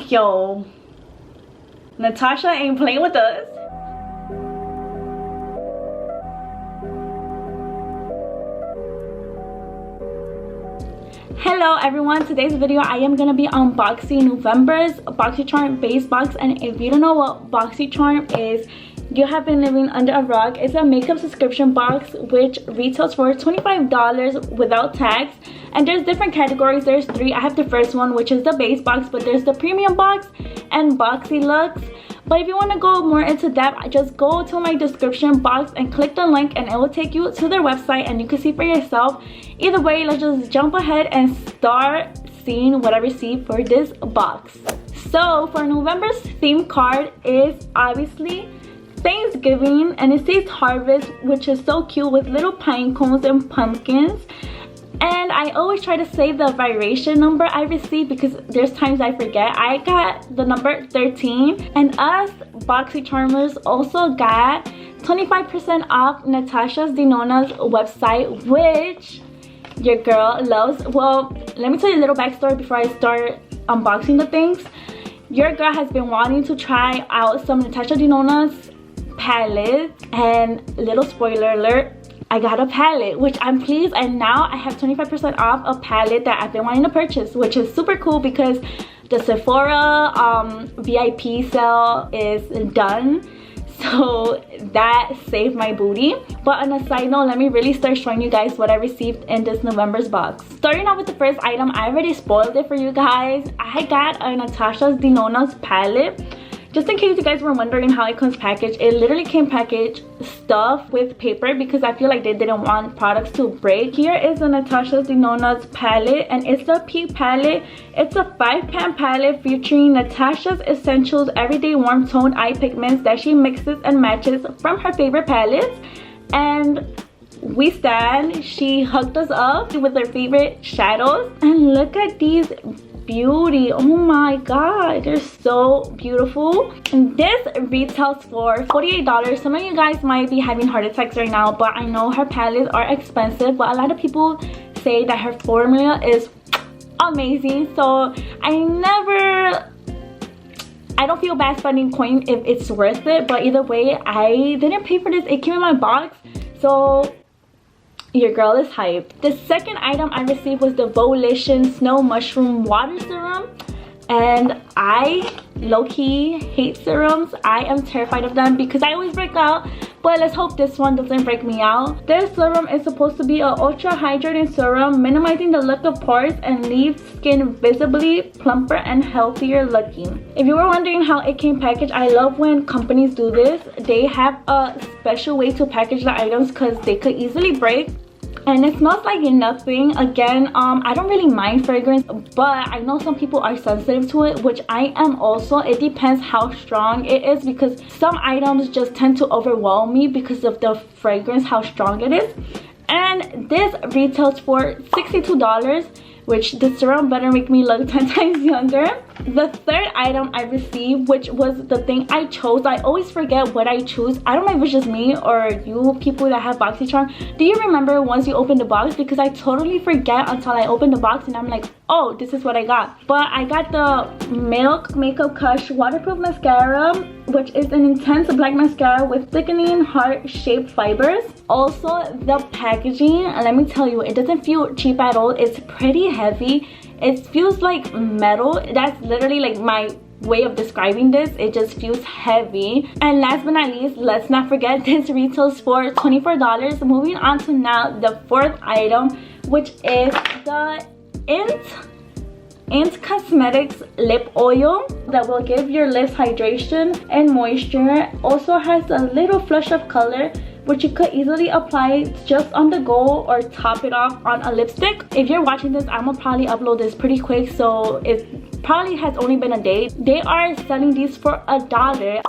Yo, Natasha ain't playing with us. Hello everyone, today's video I am gonna be unboxing November's Boxycharm base box. And if you don't know what Boxycharm is, you have been living under a rock. It's a makeup subscription box which retails for $25 without tax, and there's different categories. There's 3. I have the first one, which is the base box, but there's the premium box and Boxy Lux. But if you want to go more into depth, just go to my description box and click the link and it will take you to their website and you can see for yourself. Either way, let's just jump ahead and start seeing what I received for this box. So for November's theme card is obviously Thanksgiving, and it says harvest, which is so cute with little pine cones and pumpkins. And I always try to save the vibration number I received because there's times I forget. I got the number 13, and us Boxycharmers also got 25% off Natasha's DENONA's website, which your girl loves. Well, let me tell you a little backstory before I start unboxing the things. Your girl has been wanting to try out some Natasha DENONA's palettes, and little spoiler alert, I got a palette, which I'm pleased, and now I have 25% off a palette that I've been wanting to purchase, which is super cool because the Sephora VIP sale is done, so that saved my booty. But on a side note, let me really start showing you guys what I received in this November's box. Starting off with the first item, I already spoiled it for you guys. I got a Natasha's DENONA's palette. Just in case you guys were wondering how it comes packaged, it literally came packaged stuffed with paper because I feel like they didn't want products to break. Here is the Natasha's DENONA's palette, and it's the Peak palette. It's a 5-pan palette featuring Natasha's Essentials Everyday Warm Tone Eye Pigments that she mixes and matches from her favorite palettes. And we stand, she hooked us up with her favorite shadows. And look at these beauty. Oh my god, they're so beautiful. And this retails for $48. Some of you guys might be having heart attacks right now, but I know her palettes are expensive, but a lot of people say that her formula is amazing. So I don't feel bad spending coin if it's worth it, but either way, I didn't pay for this. It came in my box, so your girl is hyped. The second item I received was the VOLITION Snow Mushroom Water Serum, and I low-key hate serums. I am terrified of them because I always break out, but let's hope this one doesn't break me out. This serum is supposed to be an ultra hydrating serum, minimizing the look of pores and leaves skin visibly plumper and healthier looking. If you were wondering how it came packaged, I love when companies do this. They have a special way to package the items because they could easily break. And it smells like nothing. Again, I don't really mind fragrance, but I know some people are sensitive to it, which I am also. It depends how strong it is because some items just tend to overwhelm me because of the fragrance, how strong it is. And this retails for $62, which the serum better make me look 10 times younger. The third item I received, which was the thing I chose. I always forget what I choose. I don't know if it's just me or you people that have Boxycharm. Do you remember once you open the box? Because I totally forget until I open the box and I'm like, oh, this is what I got. But I got the Milk Makeup KUSH Waterproof Mascara, which is an intense black mascara with thickening heart-shaped fibers. Also, the packaging, let me tell you, it doesn't feel cheap at all. It's pretty heavy. It feels like metal. That's literally like my way of describing this. It just feels heavy. And last but not least, let's not forget this retails for $24. Moving on to now the fourth item, which is the Int Cosmetics lip oil that will give your lips hydration and moisture. Also has a little flush of color, which you could easily apply just on the go or top it off on a lipstick. If you're watching this, I'm gonna probably upload this pretty quick, so it probably has only been a day. They are selling these for $1.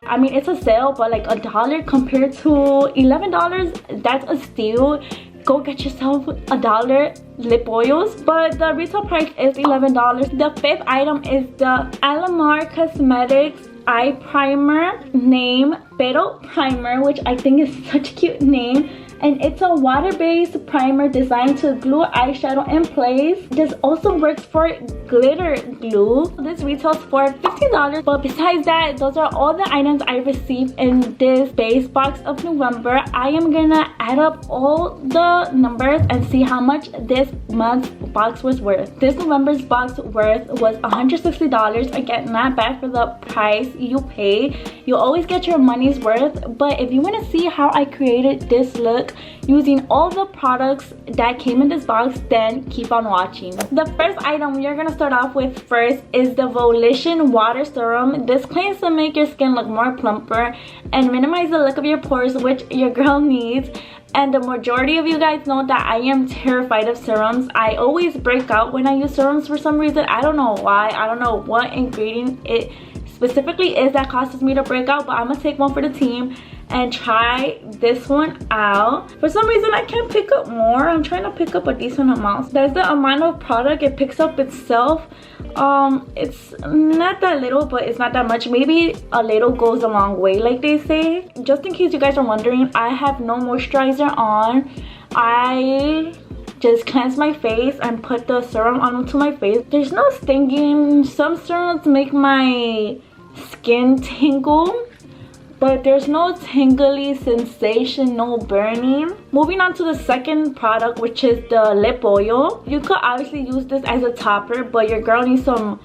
I mean, it's a sale, but like $1 compared to $11, that's a steal. Go get yourself $1 lip oils, but the retail price is $11. The fifth item is the ALAMAR Cosmetics eye primer, name PERO Primer, which I think is such a cute name. and it's a water-based primer designed to glue eyeshadow in place. This also works for glitter glue. This retails for $15, but besides that, those are all the items I received in this base box of November. I am gonna add up all the numbers and see how much this month's box was worth. This November's box worth was $160. Again, not bad for the price you pay. You always get your money's worth. But if you want to see how I created this look using all the products that came in this box, then keep on watching. The first item we are going to start off with first is the Volition Water Serum. This claims to make your skin look more plumper and minimize the look of your pores, which your girl needs. And the majority of you guys know that I am terrified of serums. I always break out when I use serums for some reason. I don't know why. I don't know what ingredient it specifically is that causes me to break out, but I'm gonna take one for the team and try this one out. For some reason I can't pick up more. I'm trying to pick up a decent amount. That's the amount of product it picks up itself. It's not that little, but it's not that much. Maybe a little goes a long way, like they say. Just in case you guys are wondering, I have no moisturizer on. I just cleanse my face and put the serum onto my face. There's no stinging. Some serums make my skin tingle, but there's no tingly sensation, no burning. Moving on to the second product, which is the lip oil. You could obviously use this as a topper, but your girl needs some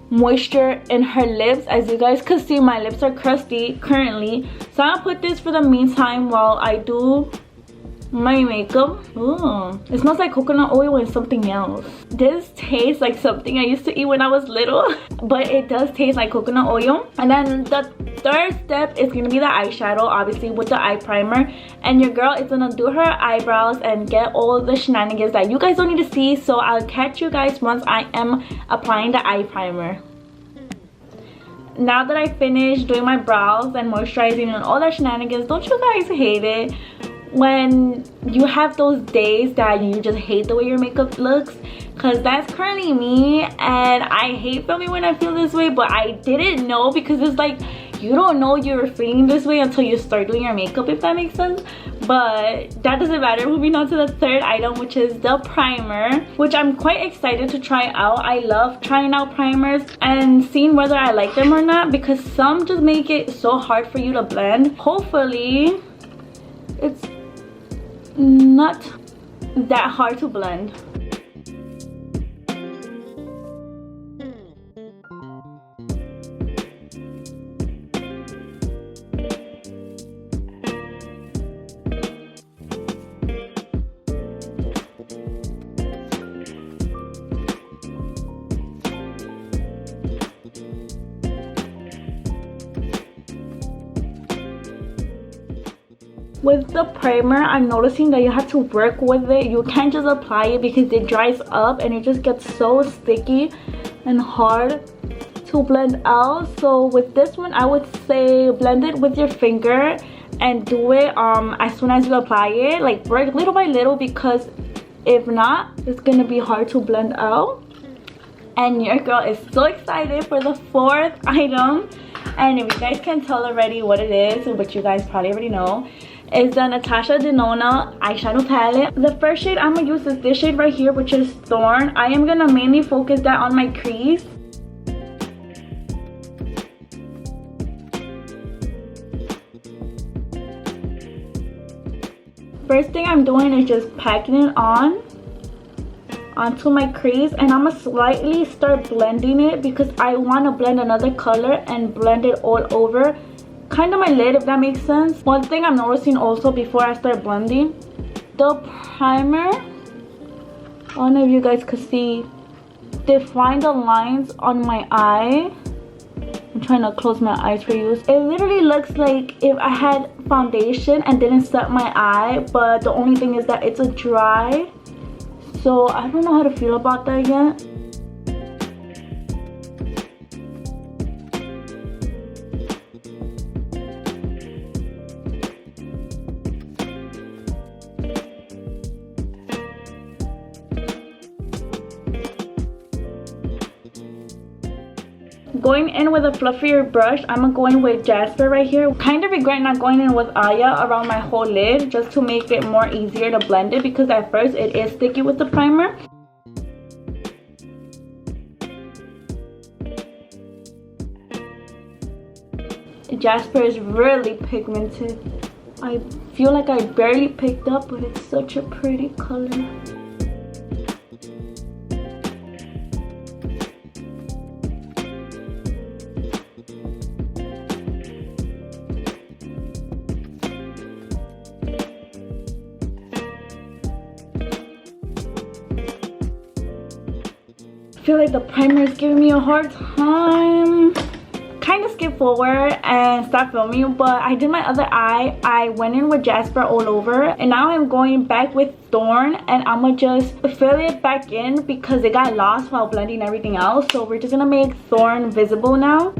moisture in her lips. As you guys could see, my lips are crusty currently, so I'm gonna put this for the meantime while I do my makeup. Ooh, it smells like coconut oil and something else. This tastes like something I used to eat when I was little, but it does taste like coconut oil. And then the third step is gonna be the eyeshadow, obviously with the eye primer. And your girl is gonna do her eyebrows and get all the shenanigans that you guys don't need to see. So I'll catch you guys once I am applying the eye primer. Now that I finished doing my brows and moisturizing and all that shenanigans, don't you guys hate it when you have those days that you just hate the way your makeup looks? Because that's currently me, and I hate filming when I feel this way, but I didn't know, because it's like you don't know you're feeling this way until you start doing your makeup, if that makes sense. But that doesn't matter. Moving on to the third item, which is the primer, which I'm quite excited to try out. I love trying out primers and seeing whether I like them or not, because some just make it so hard for you to blend. Hopefully it's not that hard to blend. With the primer, I'm noticing that you have to work with it. You can't just apply it because it dries up and it just gets so sticky and hard to blend out. So with this one, I would say blend it with your finger and do it as soon as you apply it. Like work little by little, because if not, it's gonna be hard to blend out. And your girl is so excited for the fourth item. And if you guys can tell already what it is, which you guys probably already know, is the NATASHA DENONA eyeshadow palette. The first shade I'm gonna use is this shade right here, which is Thorn. I am gonna mainly focus that on my crease. First thing I'm doing is just packing it onto my crease, and I'm gonna slightly start blending it because I want to blend another color and blend it all over kind of my lid, if that makes sense. One thing I'm noticing also before I start blending, the primer, I don't know if you guys could see, define the lines on my eye. I'm trying to close my eyes for you. It literally looks like if I had foundation and didn't set my eye, but the only thing is that it's a dry. So I don't know how to feel about that yet. Going in with a fluffier brush, I'm gonna go in with Jasper right here. Kind of regret not going in with Aya around my whole lid just to make it more easier to blend it, because at first it is sticky with the primer. Jasper is really pigmented. I feel like I barely picked up, but it's such a pretty color. I feel like the primer is giving me a hard time. Kind of skip forward and start filming, but I did my other eye. I went in with Jasper all over, and now I'm going back with Thorn, and I'm gonna just fill it back in because it got lost while blending everything else. So we're just gonna make Thorn visible now.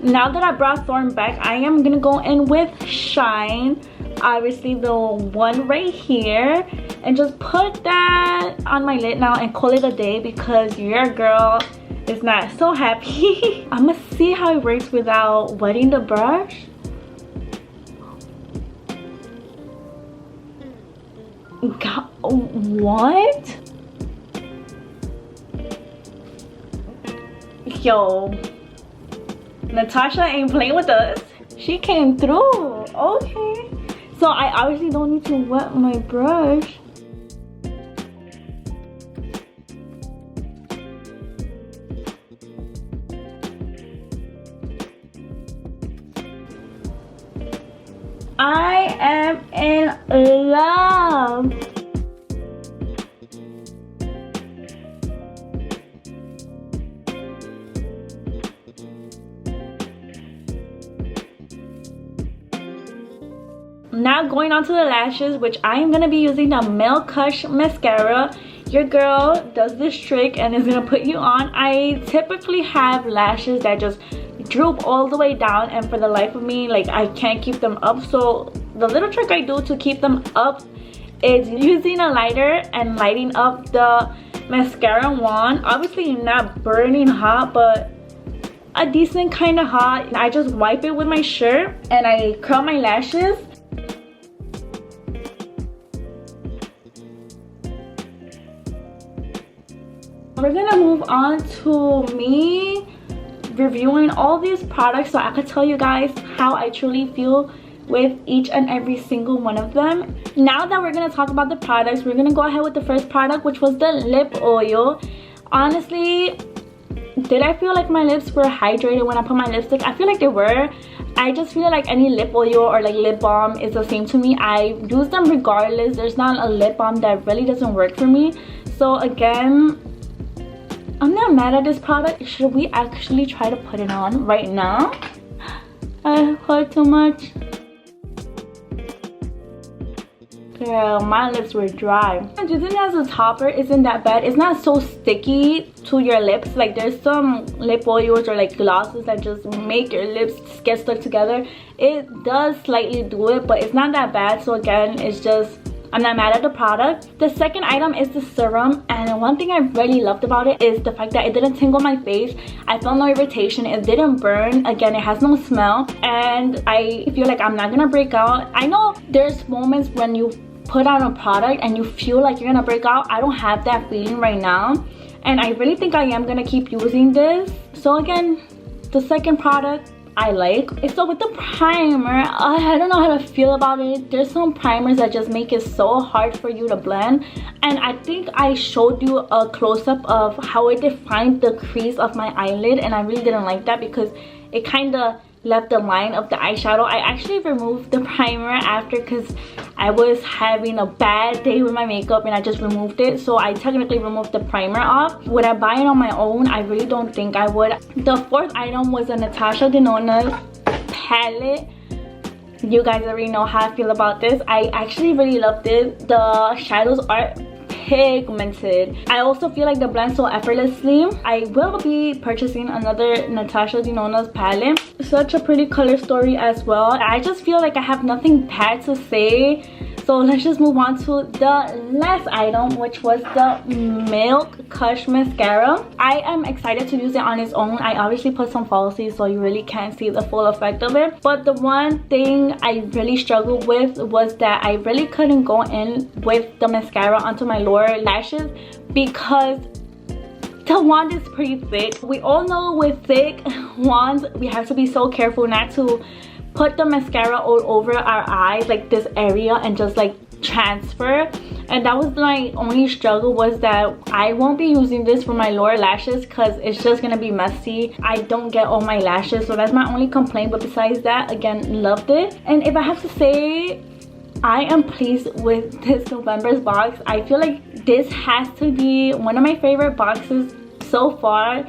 Now that I brought Thorn back, I am gonna go in with Shine, obviously the one right here, and just put that on my lid now and call it a day because your girl is not so happy. I'm gonna see how it works without wetting the brush. God, what? Yo, Natasha ain't playing with us. She came through. Okay. So I obviously don't need to wet my brush. I am in love. Now going on to the lashes, which I am going to be using the KUSH mascara. Your girl does this trick and is going to put you on. I typically have lashes that just droop all the way down, and for the life of me, like, I can't keep them up. So the little trick I do to keep them up is using a lighter and lighting up the mascara wand. Obviously not burning hot, but a decent kind of hot. I just wipe it with my shirt and I curl my lashes. We're gonna move on to me reviewing all these products so I could tell you guys how I truly feel with each and every single one of them. Now that we're gonna talk about the products, we're gonna go ahead with the first product, which was the lip oil. Honestly, did I feel like my lips were hydrated when I put my lipstick? I feel like they were. I just feel like any lip oil or like lip balm is the same to me. I use them regardless. There's not a lip balm that really doesn't work for me. So again, I'm not mad at this product. Should we actually try to put it on right now? I heard too much. Girl, my lips were dry. Using it as a topper isn't that bad. It's not so sticky to your lips. Like, there's some lip oils or like glosses that just make your lips get stuck together. It does slightly do it, but it's not that bad. So again, it's just, I'm not mad at the product. The second item is the serum, and one thing I really loved about it is the fact that it didn't tingle my face. I felt no irritation. It didn't burn. Again, it has no smell, and I feel like I'm not gonna break out. I know there's moments when you put on a product and you feel like you're gonna break out. I don't have that feeling right now, and I really think I am gonna keep using this. So again, the second product I like. So with the primer, I don't know how to feel about it. There's some primers that just make it so hard for you to blend, and I think I showed you a close-up of how it defined the crease of my eyelid, and I really didn't like that because it kind of left the line of the eyeshadow. I actually removed the primer after because I was having a bad day with my makeup and I just removed it. So I technically removed the primer off. Would I buy it on my own? I really don't think I would. The fourth item was a NATASHA DENONA palette. You guys already know how I feel about this. I actually really loved it. The shadows are pigmented. I also feel like they blend so effortlessly. I will be purchasing another NATASHA DENONA's palette. Such a pretty color story as well. I just feel like I have nothing bad to say. So let's just move on to the last item, which was the Milk KUSH mascara. I am excited to use it on its own. I obviously put some falsies, so you really can't see the full effect of it. But the one thing I really struggled with was that I really couldn't go in with the mascara onto my lower lashes because the wand is pretty thick. We all know with thick wands, we have to be so careful not to put the mascara all over our eyes, like this area, and just like transfer. And that was my only struggle, was that I won't be using this for my lower lashes because it's just gonna be messy. I don't get all my lashes, so that's my only complaint. But besides that, again, loved it. And if I have to say, I am pleased with this November's box. I feel like this has to be one of my favorite boxes so far,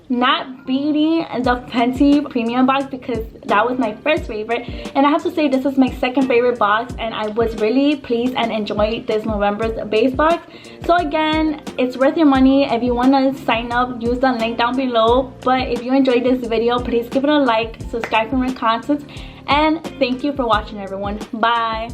not beating the Fenty premium box because that was my first favorite. And I have to say, this is my second favorite box, and I was really pleased and enjoyed this November's base box. So again, it's worth your money. If you want to sign up, use the link down below. But if you enjoyed this video, please give it a like, subscribe for more content, and thank you for watching, everyone. Bye.